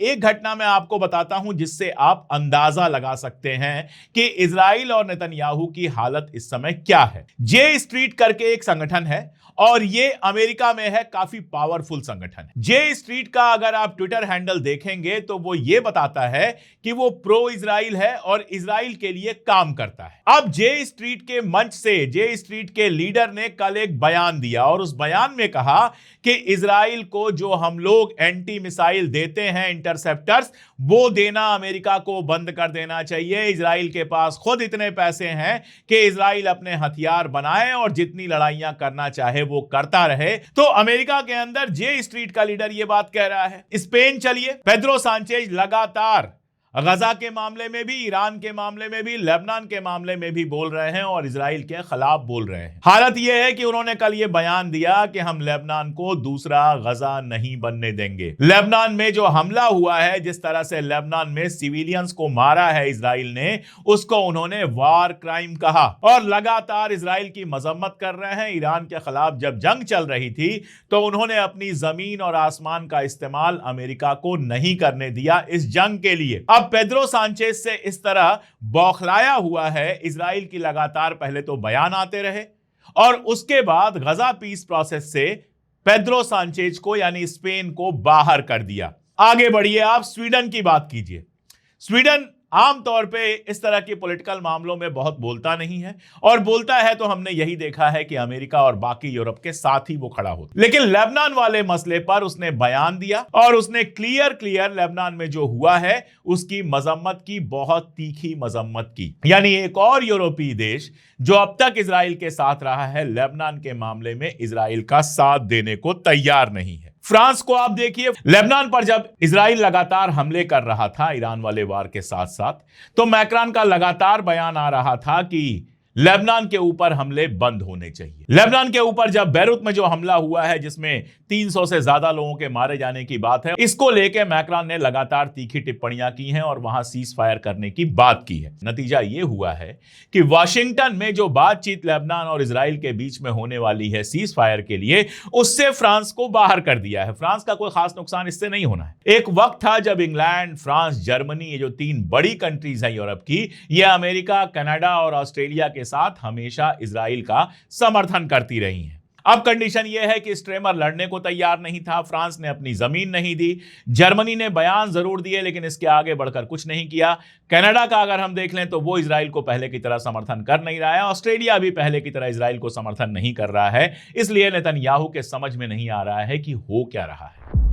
एक घटना मैं आपको बताता हूं जिससे आप अंदाजा लगा सकते हैं कि इजराइल और नेतन्याहू की हालत इस समय क्या है। जे स्ट्रीट करके एक संगठन है और ये अमेरिका में है, काफी पावरफुल संगठन है। जे स्ट्रीट का अगर आप ट्विटर हैंडल देखेंगे तो वो ये बताता है कि वो प्रो इजराइल है और इजराइल के लिए काम करता है। अब जे स्ट्रीट के मंच से जे स्ट्रीट के लीडर ने कल एक बयान दिया और उस बयान में कहा कि इजराइल को जो हम लोग एंटी मिसाइल देते हैं, इंटरसेप्टर्स, वो देना अमेरिका को बंद कर देना चाहिए। इजराइल के पास खुद इतने पैसे हैं कि इजराइल अपने हथियार बनाए और जितनी लड़ाइयां करना चाहे वो करता रहे। तो अमेरिका के अंदर जे स्ट्रीट का लीडर ये बात कह रहा है। स्पेन चलिए, पेड्रो सांचेज लगातार गजा के मामले में भी, ईरान के मामले में भी, लेबनान के मामले में भी बोल रहे हैं और इजराइल के खिलाफ बोल रहे हैं। हालत यह है कि उन्होंने कल यह बयान दिया कि हम लेबनान को दूसरा गजा नहीं बनने देंगे। लेबनान में जो हमला हुआ है, जिस तरह से लेबनान में सिविलियंस को मारा है इजराइल ने, उसको उन्होंने वार क्राइम कहा और लगातार इजराइल की मजम्मत कर रहे हैं। ईरान के खिलाफ जब जंग चल रही थी तो उन्होंने अपनी जमीन और आसमान का इस्तेमाल अमेरिका को नहीं करने दिया इस जंग के लिए। अब पेड्रो सांचेज से इस तरह बौखलाया हुआ है इजराइल की लगातार पहले तो बयान आते रहे और उसके बाद गजा पीस प्रोसेस से पेड्रो सांचेज को यानी स्पेन को बाहर कर दिया। आगे बढ़िए, आप स्वीडन की बात कीजिए। स्वीडन आमतौर पे इस तरह के पॉलिटिकल मामलों में बहुत बोलता नहीं है और बोलता है तो हमने यही देखा है कि अमेरिका और बाकी यूरोप के साथ ही वो खड़ा होता। लेकिन लेबनान वाले मसले पर उसने बयान दिया और उसने क्लियर लेबनान में जो हुआ है उसकी मजम्मत की, बहुत तीखी मजम्मत की। यानी एक और यूरोपीय देश जो अब तक इजराइल के साथ रहा है, लेबनान के मामले में इजराइल का साथ देने को तैयार नहीं है। फ्रांस को आप देखिए, लेबनान पर जब इजराइल लगातार हमले कर रहा था ईरान वाले वार के साथ साथ, तो मैक्रॉन का लगातार बयान आ रहा था कि लेबनान के ऊपर हमले बंद होने चाहिए। लेबनान के ऊपर जब बैरूत में जो हमला हुआ है जिसमें 300 से ज्यादा लोगों के मारे जाने की बात है, इसको लेकर मैक्रॉन ने लगातार तीखी टिप्पणियां की हैं और वहां सीज फायर करने की बात की है। नतीजा यह हुआ है कि वाशिंगटन में जो बातचीत लेबनान और इजराइल के बीच में होने वाली है सीज फायर के लिए, उससे फ्रांस को बाहर कर दिया है। फ्रांस का कोई खास नुकसान इससे नहीं होना है। एक वक्त था जब इंग्लैंड, फ्रांस, जर्मनी, ये जो 3 बड़ी कंट्रीज हैं यूरोप की, ये अमेरिका, कनाडा और ऑस्ट्रेलिया के साथ हमेशा इजराइल का समर्थन करती रही हैं। अब कंडीशन यह है कि स्ट्रेमर लड़ने को तैयार नहीं था, फ्रांस ने अपनी जमीन नहीं दी, जर्मनी ने बयान जरूर दिए लेकिन इसके आगे बढ़कर कुछ नहीं किया। कनाडा का अगर हम देख लें तो वो इजराइल को पहले की तरह समर्थन कर नहीं रहा है, ऑस्ट्रेलिया भी पहले की तरह इजराइल को समर्थन नहीं कर रहा है। इसलिए नेतन्याहू के समझ में नहीं आ रहा है कि हो क्या रहा है।